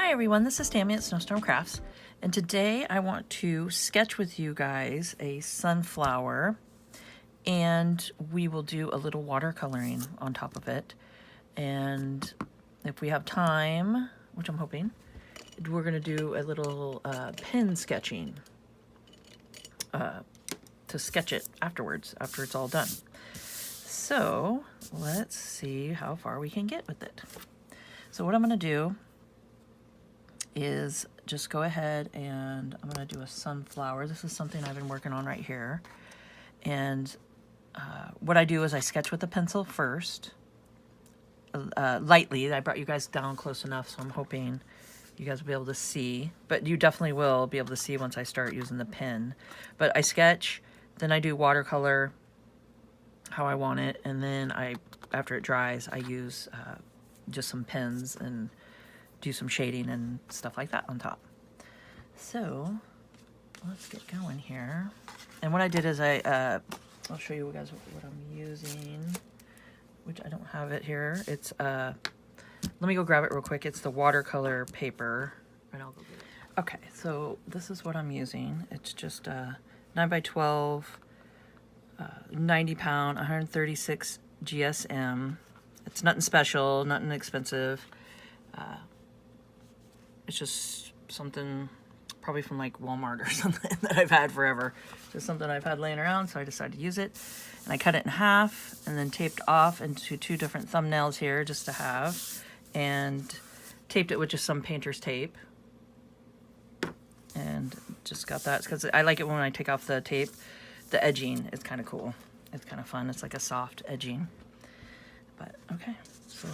Hi everyone, this is Tammy at Snowstorm Crafts, and today I want to sketch with you guys a sunflower, and we will do a little watercoloring on top of it. And if we have time, which I'm hoping, we're going to do a little pen sketching to sketch it afterwards, after it's all done. So let's see how far we can get with it. So what I'm going to do is just go ahead and I'm going to do a sunflower. This is something I've been working on right here. And what I do is I sketch with a pencil first, lightly. I brought you guys down close enough, so I'm hoping you guys will be able to see. But you definitely will be able to see once I start using the pen. But I sketch, then I do watercolor how I want it, and then after it dries, I use just some pens and do some shading and stuff like that on top. So let's get going here. And what I did is I'll show you guys what I'm using, which I don't have it here. It's let me go grab it real quick. It's the watercolor paper, and I'll go get it. Okay, so this is what I'm using. It's just 9x12, 90 pound, 136 GSM. It's nothing special, nothing expensive. It's just something probably from like Walmart or something that I've had forever. Just something I've had laying around, so I decided to use it. And I cut it in half and then taped off into two different thumbnails here just to have. And taped it with just some painter's tape. And just got that because I like it when I take off the tape. The edging is kind of cool. It's kind of fun. It's like a soft edging. But okay, so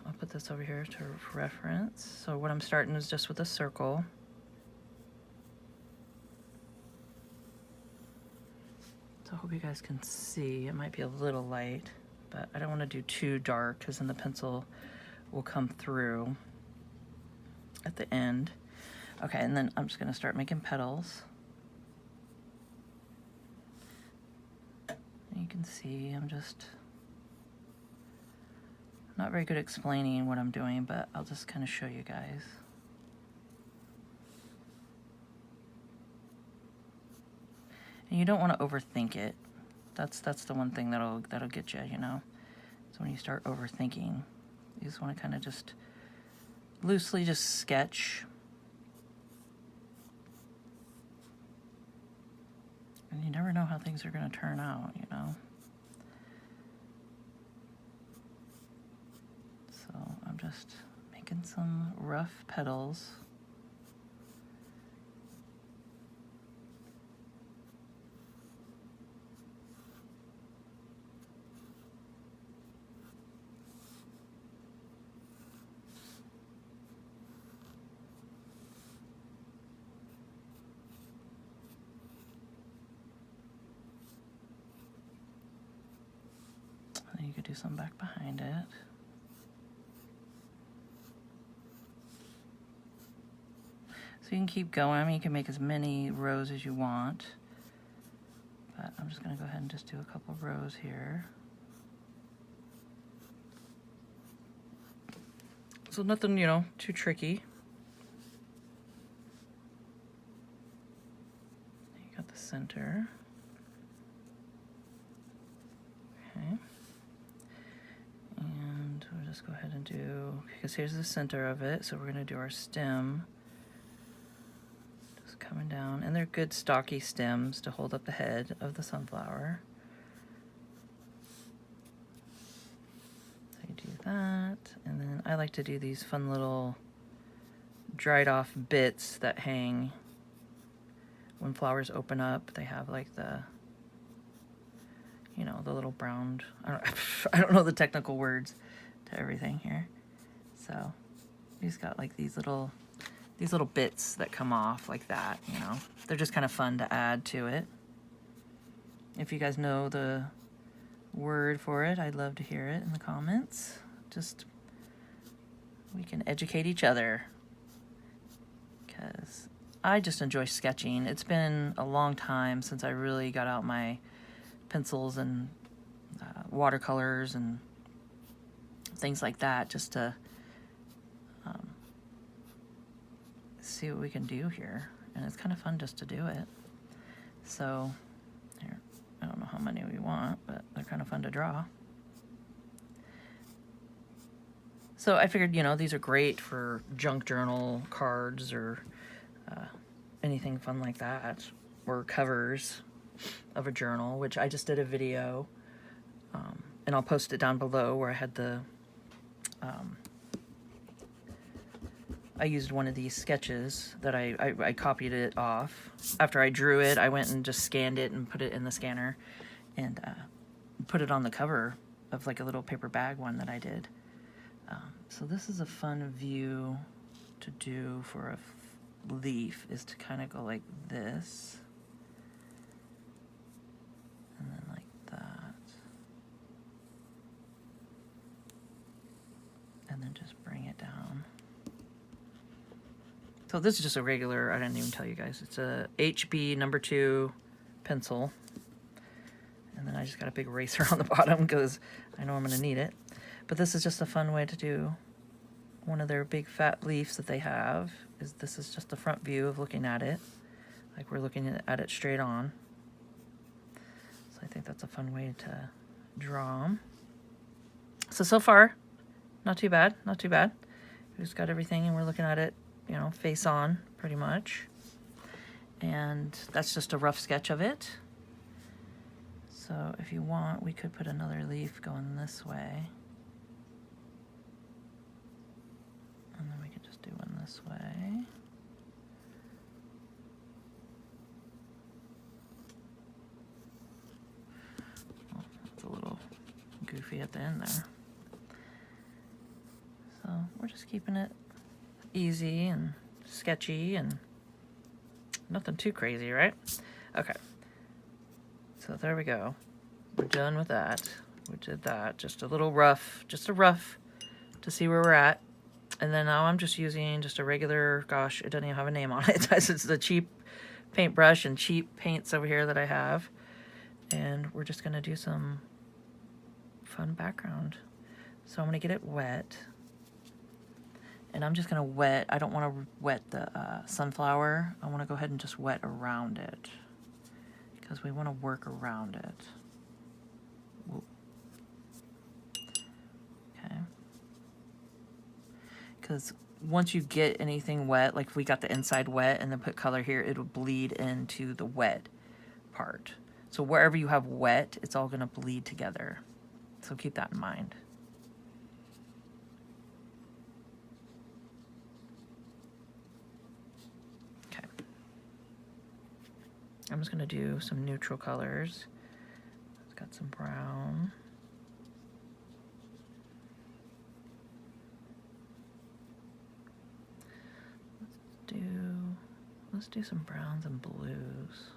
I'll put this over here to reference. So what I'm starting is just with a circle. So I hope you guys can see. It might be a little light, but I don't want to do too dark because then the pencil will come through at the end. Okay, and then I'm just going to start making petals. And you can see I'm just not very good at explaining what I'm doing, but I'll just kind of show you guys. And you don't want to overthink it. That's the one thing that'll get you, you know. So when you start overthinking, you just want to kind of just loosely just sketch. And you never know how things are going to turn out, you know. So I'm just making some rough petals. And you could do some back behind it. So you can keep going. I mean, you can make as many rows as you want. But I'm just going to go ahead and just do a couple rows here. So nothing, you know, too tricky. You got the center. Okay. And we'll just go ahead and do, because here's the center of it. So we're going to do our stem. Coming down, and they're good stocky stems to hold up the head of the sunflower. So you do that, and then I like to do these fun little dried off bits that hang when flowers open up. They have like the, you know, the little brown, I don't know the technical words to everything here. So he's got like these little bits that come off like that, you know. They're just kind of fun to add to it. If you guys know the word for it, I'd love to hear it in the comments. Just, we can educate each other. Because I just enjoy sketching. It's been a long time since I really got out my pencils and watercolors and things like that, just to see what we can do here. And it's kind of fun just to do it. So, here, I don't know how many we want, but they're kind of fun to draw. So I figured, you know, these are great for junk journal cards or anything fun like that, or covers of a journal, which I just did a video, and I'll post it down below where I had the, I used one of these sketches that I copied it off. After I drew it, I went and just scanned it and put it in the scanner and put it on the cover of like a little paper bag one that I did. So this is a fun view to do for a leaf, is to kind of go like this. And then like that. And then just bring it down. So this is just a regular, I didn't even tell you guys, it's a HB number 2 pencil. And then I just got a big eraser on the bottom because I know I'm going to need it. But this is just a fun way to do one of their big fat leaves that they have. Is this is just the front view of looking at it. Like we're looking at it straight on. So I think that's a fun way to draw them. So far, not too bad, not too bad. We just got everything and we're looking at it, you know, face on pretty much. And that's just a rough sketch of it. So if you want, we could put another leaf going this way. And then we could just do one this way. Oh, that's a little goofy at the end there. So we're just keeping it easy and sketchy and nothing too crazy, right? Okay. So there we go. We're done with that. We did that. Just a little rough, just a rough to see where we're at. And then now I'm just using just a regular, gosh, it doesn't even have a name on it. It's the cheap paintbrush and cheap paints over here that I have. And we're just gonna do some fun background. So I'm gonna get it wet. And I'm just gonna wet, I don't wanna wet the sunflower. I wanna go ahead and just wet around it, because we wanna work around it. Whoop. Okay. Because once you get anything wet, like if we got the inside wet and then put color here, it'll bleed into the wet part. So wherever you have wet, it's all gonna bleed together. So keep that in mind. Okay. I'm just gonna do some neutral colors. It's got some brown. Let's do some browns and blues.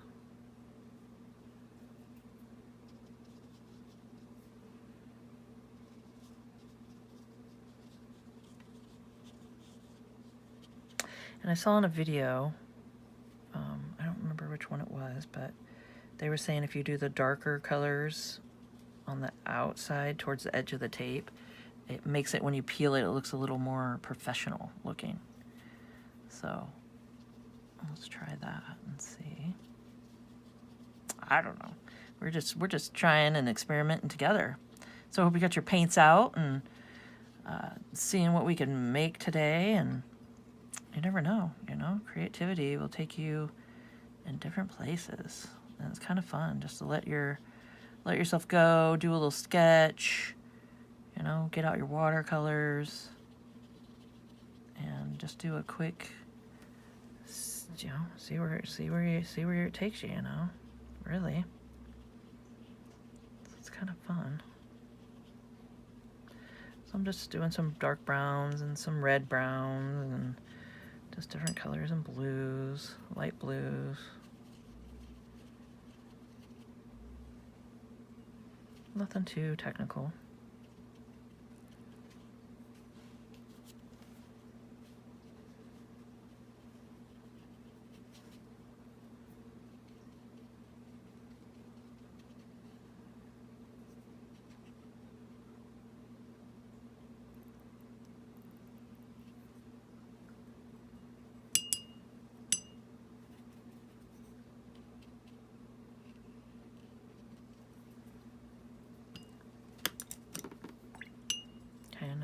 And I saw in a video, I don't remember which one it was, but they were saying if you do the darker colors on the outside towards the edge of the tape, it makes it, when you peel it, it looks a little more professional looking. So let's try that and see. I don't know. We're just trying and experimenting together. So I hope you got your paints out and seeing what we can make today. And you never know, you know, creativity will take you in different places, and it's kind of fun just to let yourself go, do a little sketch, you know, get out your watercolors, and just do a quick, you know, see where it takes you, you know, really. It's kind of fun. So I'm just doing some dark browns and some red browns and just different colors and blues, light blues. Nothing too technical.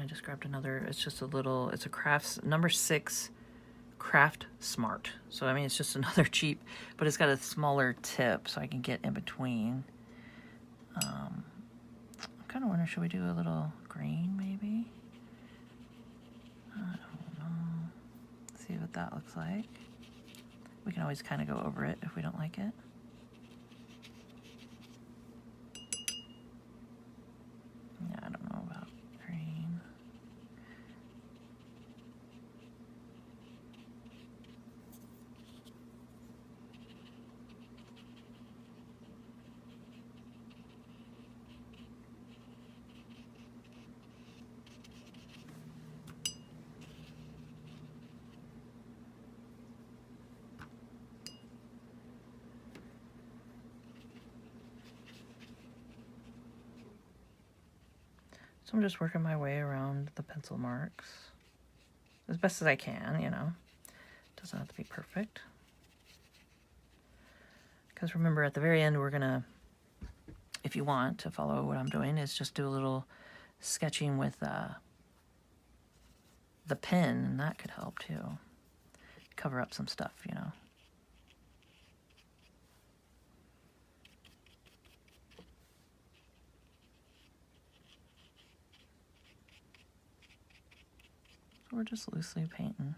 I just grabbed another, it's just a little, it's a crafts, number 6 Craft Smart. So I mean, it's just another cheap, but it's got a smaller tip so I can get in between. I'm kind of wondering, should we do a little green maybe? I don't know. See what that looks like. We can always kind of go over it if we don't like it. Yeah, I don't know about green. So I'm just working my way around the pencil marks as best as I can, you know. Doesn't have to be perfect. Because remember, at the very end, we're gonna, if you want to follow what I'm doing, is just do a little sketching with the pen, and that could help too. Cover up some stuff, you know. So we're just loosely painting.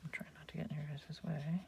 I'm trying not to get in your guys' way.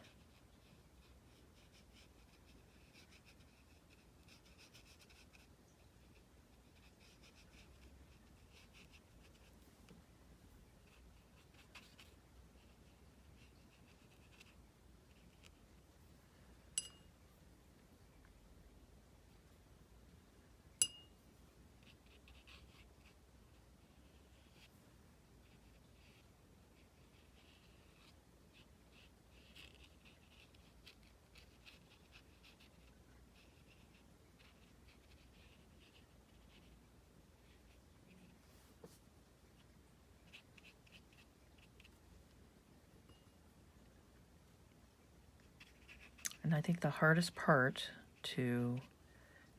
And I think the hardest part to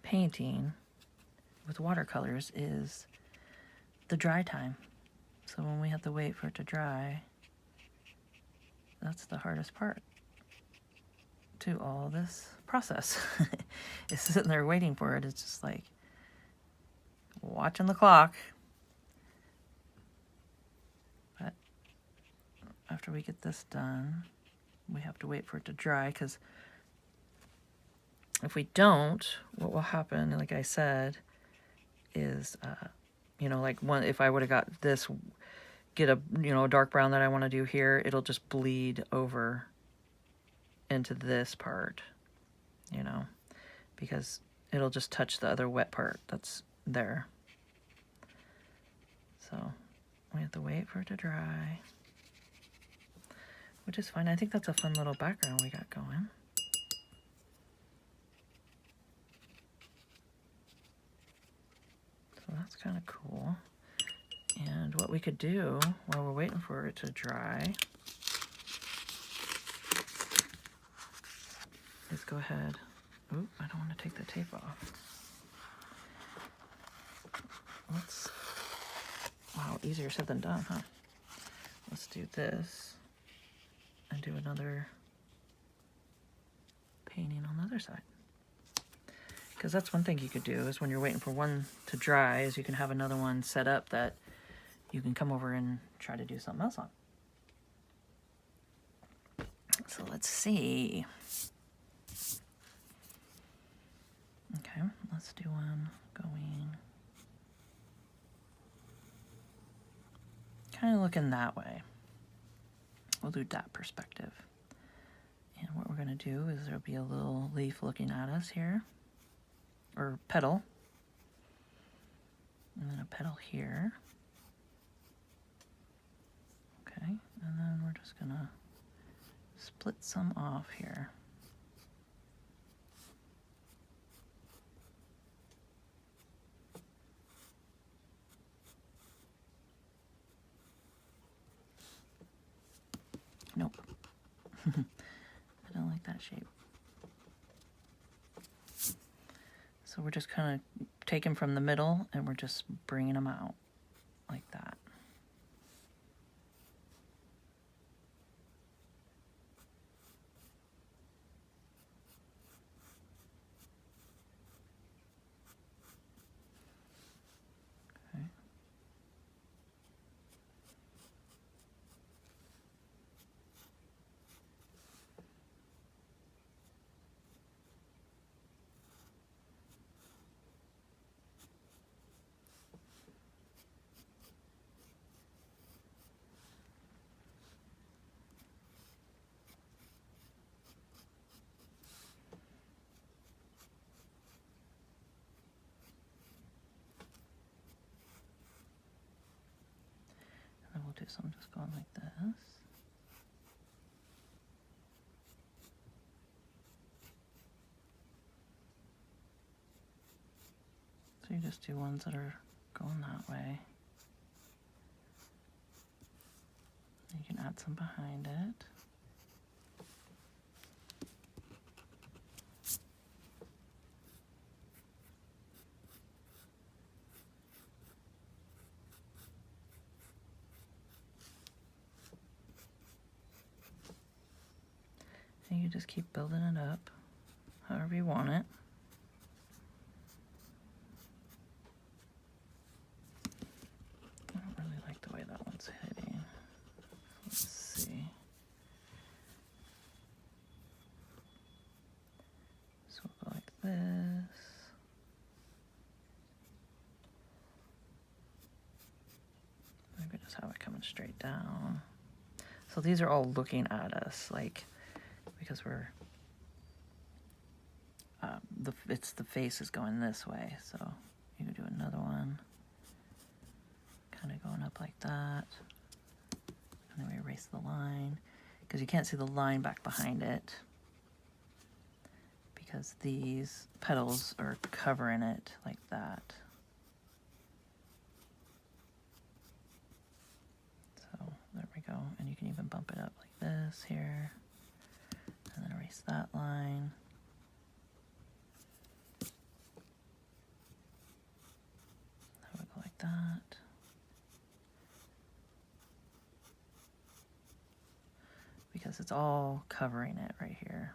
painting with watercolors is the dry time. So when we have to wait for it to dry, that's the hardest part to all this process. Is sitting there waiting for it. It's just like watching the clock. But after we get this done, we have to wait for it to dry, because if we don't, what will happen, like I said, is, you know, like if I would have got this, get a, you know, dark brown that I want to do here, it'll just bleed over into this part, you know, because it'll just touch the other wet part that's there. So we have to wait for it to dry, which is fine. I think that's a fun little background we got going. So that's kind of cool. And what we could do while we're waiting for it to dry is go ahead. Oop, I don't want to take the tape off. Wow, easier said than done, huh? Let's do this and do another painting on the other side. Because that's one thing you could do, is when you're waiting for one to dry, is you can have another one set up that you can come over and try to do something else on. So let's see. Okay, let's do one going kind of looking that way. We'll do that perspective. And what we're going to do is there'll be a little leaf looking at us here, or petal, and then a petal here. Okay, and then we're just going to split some off here. shape. So we're just kind of taking from the middle and we're just bringing them out like that. Okay. And we'll do some just going like this. So you just do ones that are going that way. You can add some behind it. And you just keep building it up however you want it. I don't really like the way that one's hitting. Let's see. So we'll go like this. Maybe just have it coming straight down. So these are all looking at us, like, because we're, the face is going this way, so you can do another one, kind of going up like that, and then we erase the line, because you can't see the line back behind it, because these petals are covering it like that. So there we go, and you can even bump it up like this here, and then erase that line. That would go like that. Because it's all covering it right here.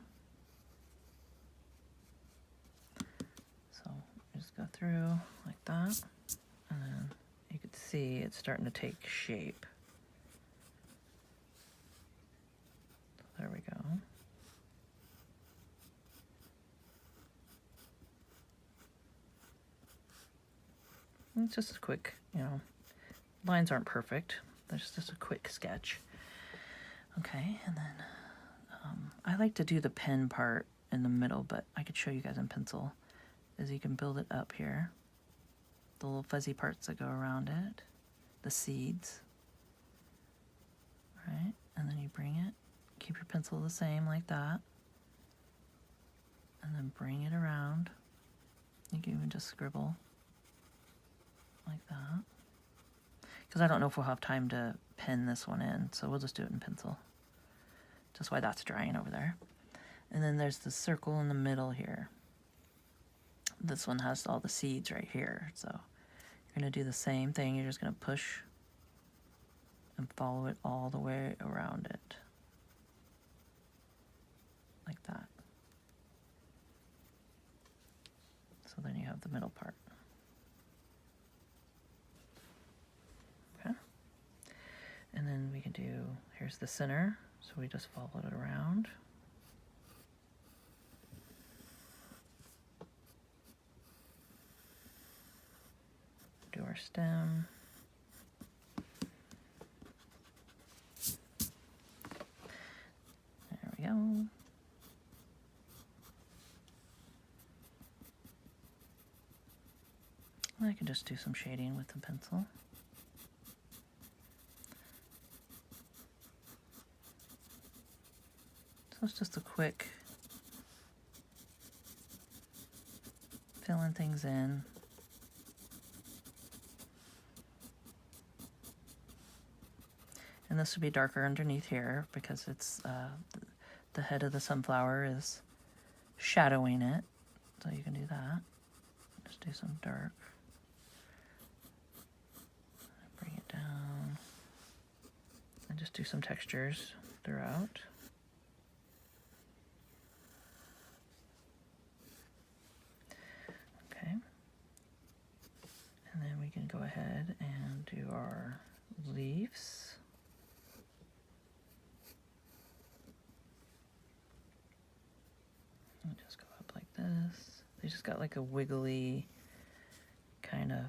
So just go through like that, and then you can see it's starting to take shape. So there we go. It's just a quick, lines aren't perfect. That's just a quick sketch. Okay, and then I like to do the pen part in the middle, but I could show you guys in pencil, is you can build it up here. The little fuzzy parts that go around it, the seeds, right? And then you bring it, keep your pencil the same like that, and then bring it around. You can even just scribble like that. Because I don't know if we'll have time to pen this one in, so we'll just do it in pencil. Just while that's drying over there. And then there's the circle in the middle here. This one has all the seeds right here, so you're going to do the same thing. You're just going to push and follow it all the way around it. Like that. So then you have the middle part. Okay. And then we can do, here's the center, so we just follow it around. Do our stem. There we go. I can just do some shading with the pencil. So it's just a quick filling things in. And this would be darker underneath here because it's the the head of the sunflower is shadowing it. So you can do that. Just do some dark. Bring it down. And just do some textures throughout. Okay. And then we can go ahead and do our leaves. And just go up like this. They just got like a wiggly kind of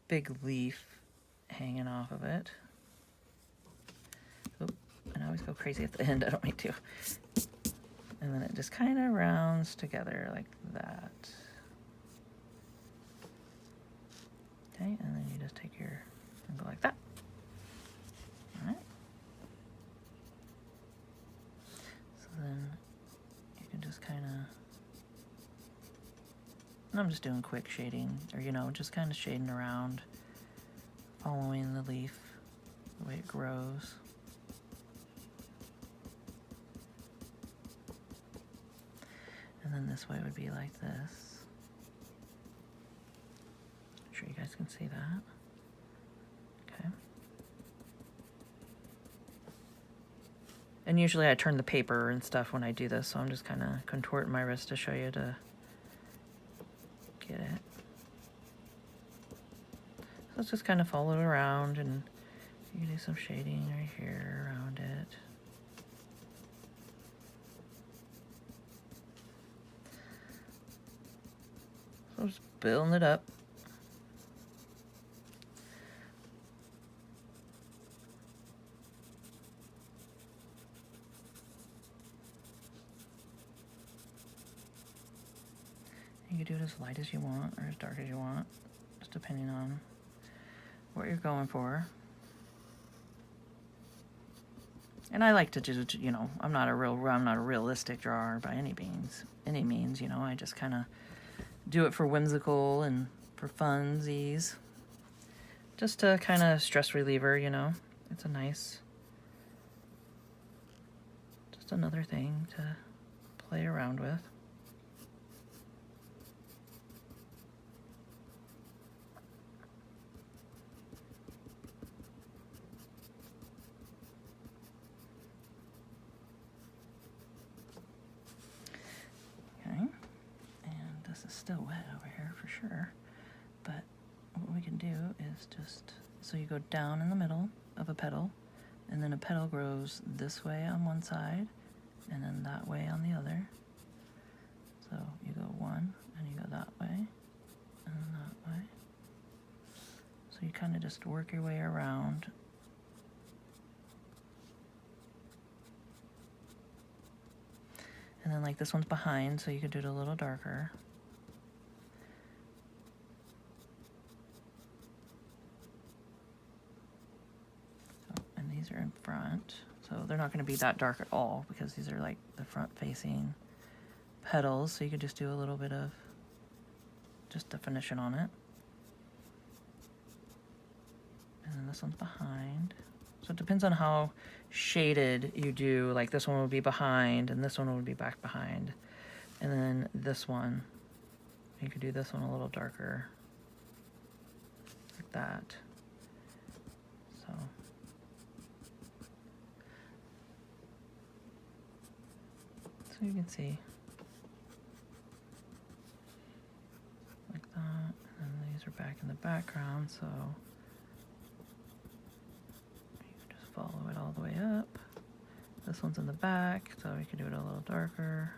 big leaf hanging off of it. Oop, and I always go crazy at the end, I don't mean to. And then it just kind of rounds together like that. Okay, and then you just take your, and go like that. All right. So then you can just kind of, and I'm just doing quick shading, or you know, just kind of shading around, following the leaf, the way it grows. And then this way would be like this. I'm sure you guys can see that. Okay. And usually I turn the paper and stuff when I do this, so I'm just kind of contorting my wrist to show you to get it. So let's just kind of follow it around, and you can do some shading right here around it. So just building it up. You can do it as light as you want or as dark as you want, just depending on what you're going for. And I like to just, you know, I'm not a realistic drawer by any means, you know. I just kind of do it for whimsical and for funsies, just a kind of stress reliever, you know. It's a nice, just another thing to play around with. Still wet over here for sure, but what we can do is just, so you go down in the middle of a petal, and then a petal grows this way on one side and then that way on the other. So you go one and you go that way and then that way. So you kind of just work your way around. And then like this one's behind, so you could do it a little darker. These are in front, so they're not going to be that dark at all because these are like the front facing petals, so you could just do a little bit of just definition on it. And then this one's behind, so it depends on how shaded you do. Like this one would be behind and this one would be back behind, and then this one, you could do this one a little darker like that. So you can see like that, and these are back in the background, so you can just follow it all the way up. This one's in the back, so we can do it a little darker.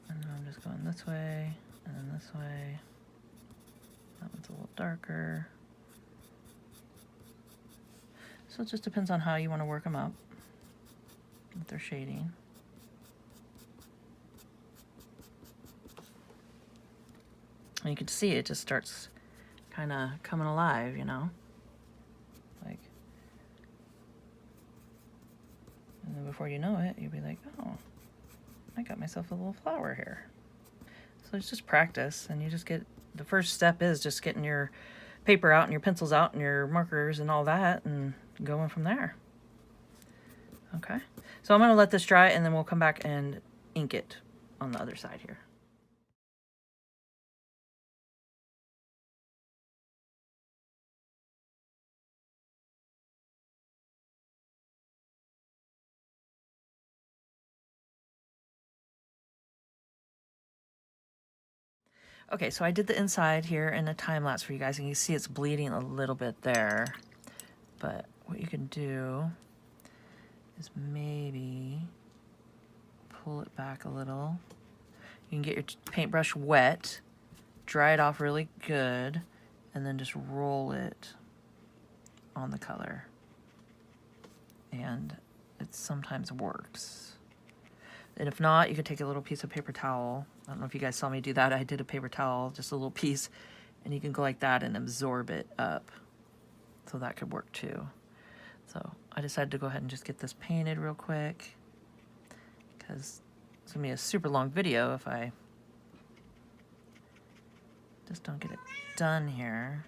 And then I'm just going this way and then this way. That one's a little darker. So it just depends on how you want to work them up with their shading. And you can see it just starts kind of coming alive, you know, like, and then before you know it, you'll be like, oh, I got myself a little flower here. So it's just practice, and you just get, the first step is just getting your paper out and your pencils out and your markers and all that and going from there. Okay, so I'm gonna let this dry and then we'll come back and ink it on the other side here. Okay, so I did the inside here in a time lapse for you guys, and you can see it's bleeding a little bit there. But what you can do is maybe pull it back a little. You can get your paintbrush wet, dry it off really good, and then just roll it on the color. And it sometimes works. And if not, you could take a little piece of paper towel. I don't know if you guys saw me do that. I did a paper towel, just a little piece, and you can go like that and absorb it up. So that could work too. So I decided to go ahead and just get this painted real quick, because it's gonna be a super long video if I just don't get it done here.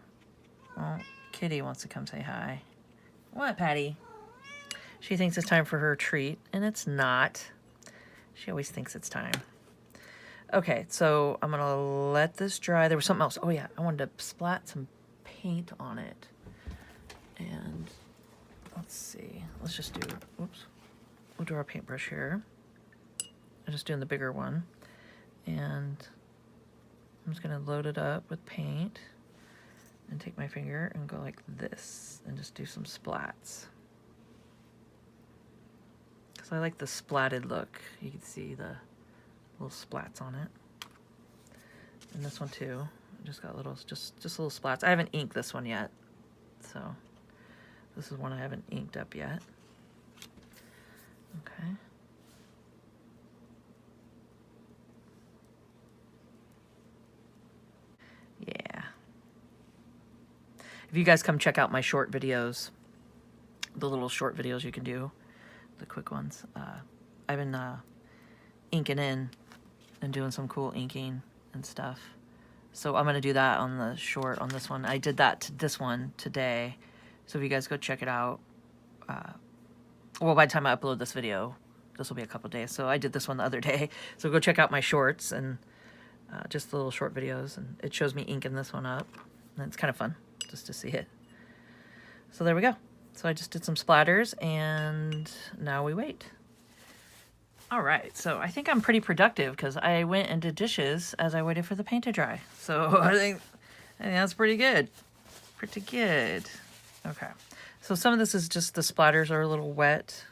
Well, Kitty wants to come say hi. What, Patty? She thinks it's time for her treat, and it's not. She always thinks it's time. Okay, so I'm gonna let this dry. There was something else. Oh yeah, I wanted to splat some paint on it. And let's see, let's just do, whoops. We'll do our paintbrush here. I'm just doing the bigger one. And I'm just gonna load it up with paint and take my finger and go like this and just do some splats. Because I like the splatted look. You can see the little splats on it. And this one too. I just got little, just little splats. I haven't inked this one yet. So this is one I haven't inked up yet. Okay. Yeah. If you guys come check out my short videos, the little short videos you can do, the quick ones, I've been inking in and doing some cool inking and stuff. So I'm going to do that on the short on this one. I did that to this one today. So if you guys go check it out, well, by the time I upload this video, this will be a couple days. So I did this one the other day. So go check out my shorts and just the little short videos. And it shows me inking this one up. And it's kind of fun just to see it. So there we go. So I just did some splatters and now we wait. All right, so I think I'm pretty productive because I went and did dishes as I waited for the paint to dry. So I think that's pretty good. Pretty good. Okay, so some of this is just the splatters are a little wet.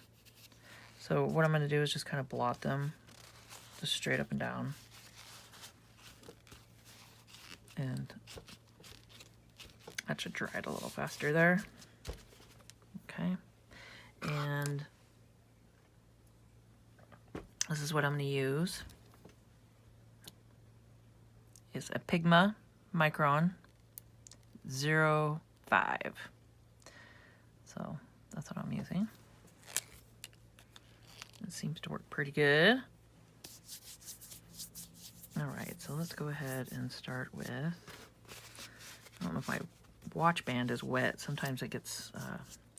So what I'm gonna do is just kind of blot them, just straight up and down. And that should dry it a little faster there. Okay, and this is what I'm going to use. It's a Pigma Micron 05. So that's what I'm using. It seems to work pretty good. All right, so let's go ahead and start with, I don't know if my watch band is wet. Sometimes it gets,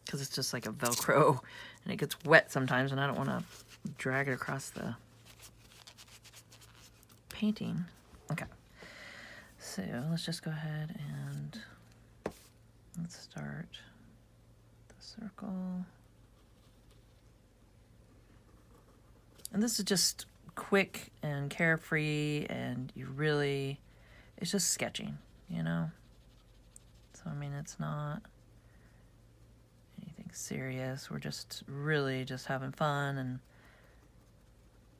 because it's just like a Velcro, and it gets wet sometimes, and I don't want to drag it across the painting. Okay, so let's just go ahead and let's start the circle. And this is just quick and carefree, and you really, it's just sketching, you know? So, I mean, it's not anything serious. We're just really just having fun and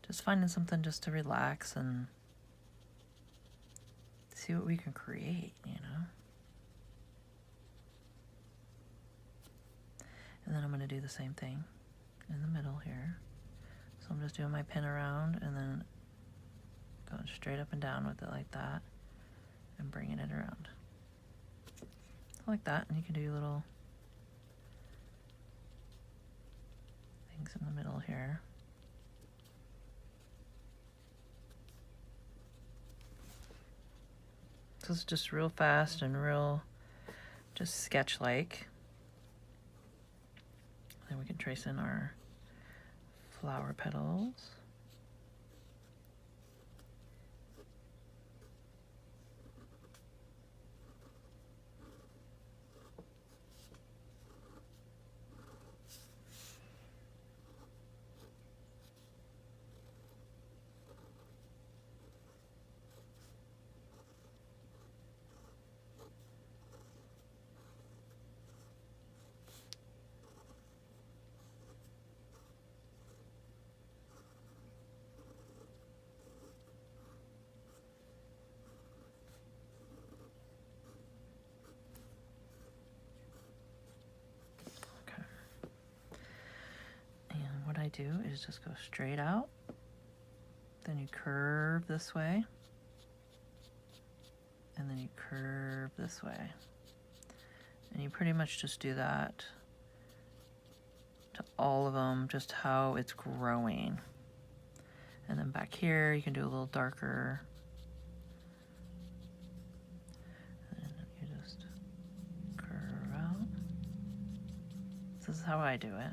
just finding something just to relax and see what we can create, you know? And then I'm going to do the same thing in the middle here. So I'm just doing my pen around and then going straight up and down with it like that and bringing it around. Like that, and you can do little things in the middle here. So it's just real fast and real just sketch-like. Then we can trace in our flower petals. What I do is just go straight out, then you curve this way, and then you curve this way. And you pretty much just do that to all of them, just how it's growing. And then back here, you can do a little darker. And you just curve out. This is how I do it.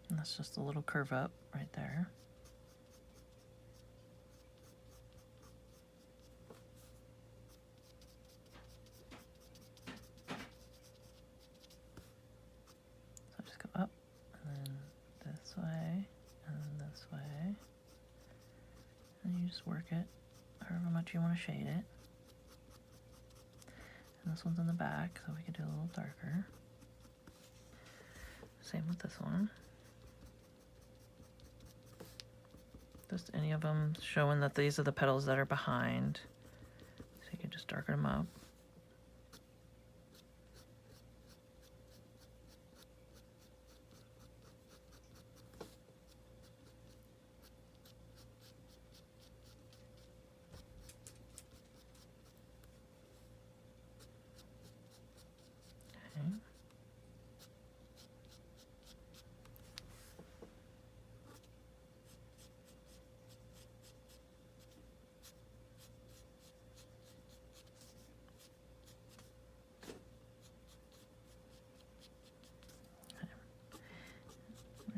And that's just a little curve up right there. So just go up, and then this way, and then this way. And you just work it however much you want to shade it. And this one's in the back, so we could do a little darker. Same with this one. Just any of them showing that these are the petals that are behind. So you can just darken them up. Okay.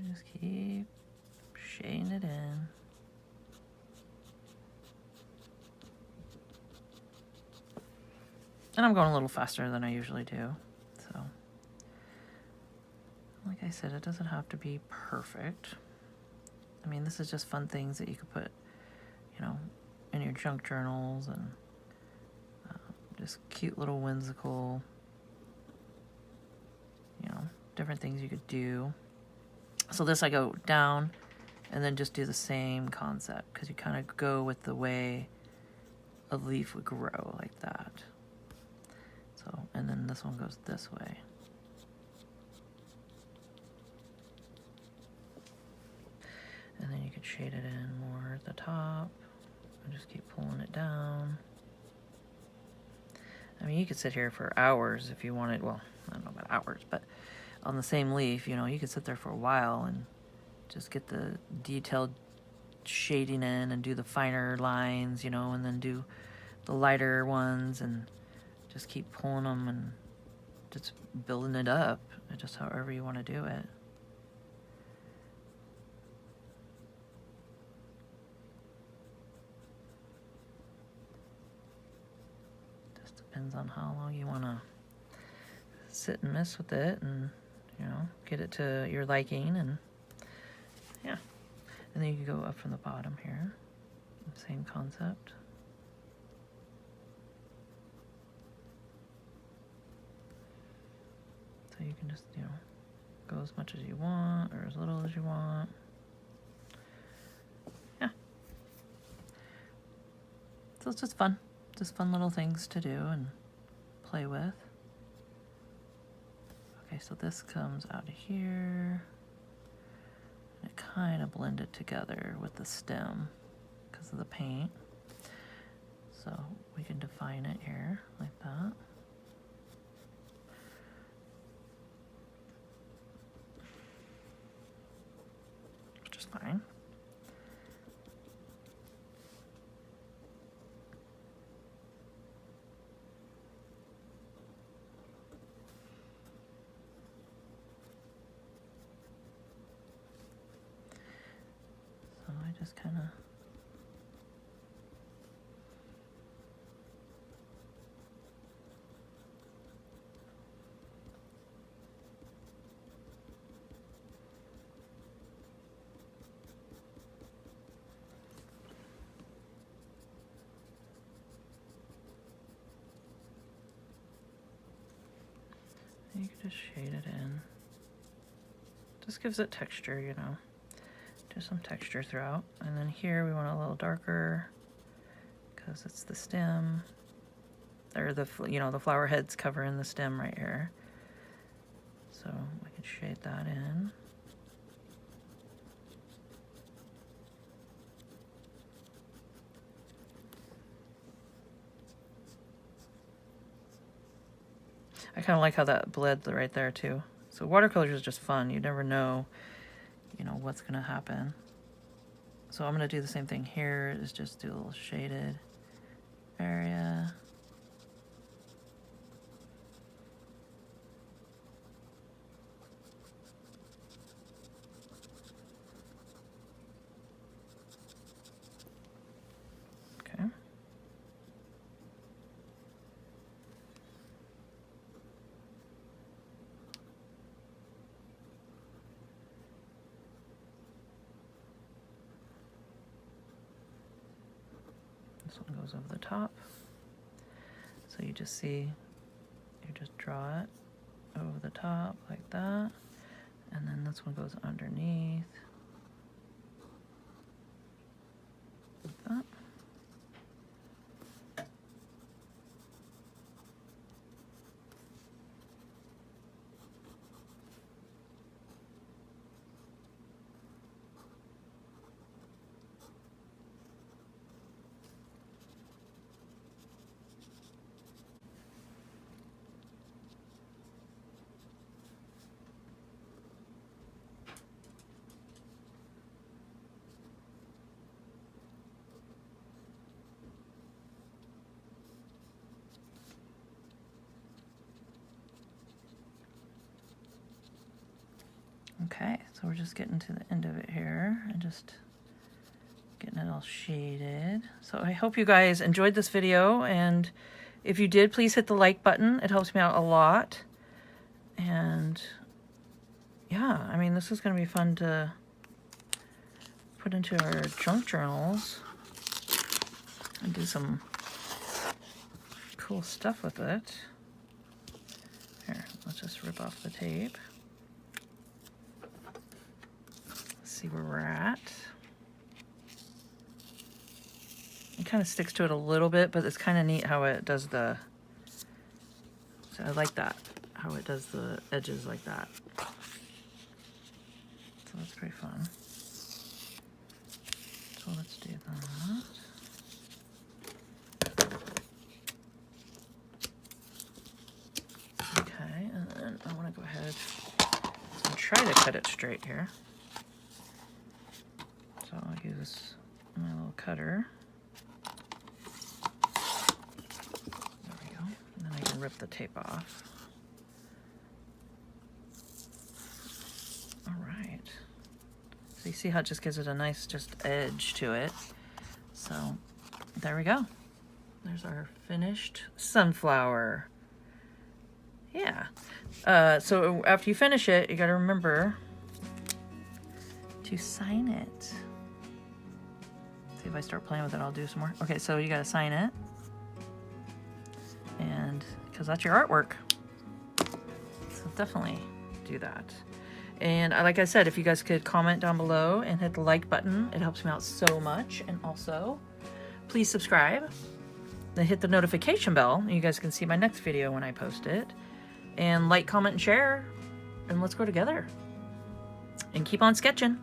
Just keep shading it in. And I'm going a little faster than I usually do. So, like I said, it doesn't have to be perfect. I mean, this is just fun things that you could put, you know, in your junk journals, and just cute little whimsical, you know, different things you could do. So this I go down and then just do the same concept, because you kind of go with the way a leaf would grow, like that. So, and then this one goes this way. And then you could shade it in more at the top and just keep pulling it down. I mean, you could sit here for hours if you wanted. Well, I don't know about hours, but on the same leaf, you know, you could sit there for a while and just get the detailed shading in and do the finer lines, you know, and then do the lighter ones and just keep pulling them and just building it up, just however you want to do it. Just depends on how long you want to sit and mess with it and, you know, get it to your liking. And yeah, and then you can go up from the bottom here, same concept. So you can just, you know, go as much as you want or as little as you want. Yeah. So it's just fun little things to do and play with. Okay, so this comes out of here. And it kind of blended together with the stem because of the paint. So we can define it here like that. fine. So I just kind of you can just shade it in. Just gives it texture, you know. Just some texture throughout. And then here we want it a little darker because it's the stem. Or the, you know, the flower head's covering the stem right here. So I can shade that in. I kind of like how that bled right there too. So watercolors is just fun. You never know, you know, what's gonna happen. So I'm gonna do the same thing here, is just do a little shaded area. Okay. This one goes over the top. So you just see, you just draw it over the top like that. And then this one goes underneath. Like that. Okay, so we're just getting to the end of it here and just getting it all shaded. So I hope you guys enjoyed this video, and if you did, please hit the like button. It helps me out a lot. And yeah, I mean, this is going to be fun to put into our junk journals and do some cool stuff with it. Here, let's just rip off the tape. See where we're at. It kind of sticks to it a little bit, but it's kind of neat how it does the, so I like that, how it does the edges like that. So that's pretty fun. So let's do that. Okay, and then I want to go ahead and try to cut it straight here. So I'll use my little cutter. There we go. And then I can rip the tape off. All right. So you see how it just gives it a nice just edge to it. So there we go. There's our finished sunflower. Yeah. So after you finish it, you got to remember to sign it. See, if I start playing with it, I'll do some more. Okay, so you got to sign it. And because that's your artwork. So definitely do that. And like I said, if you guys could comment down below and hit the like button, it helps me out so much. And also, please subscribe. Then hit the notification bell. You guys can see my next video when I post it. And like, comment, and share. And let's go together. And keep on sketching.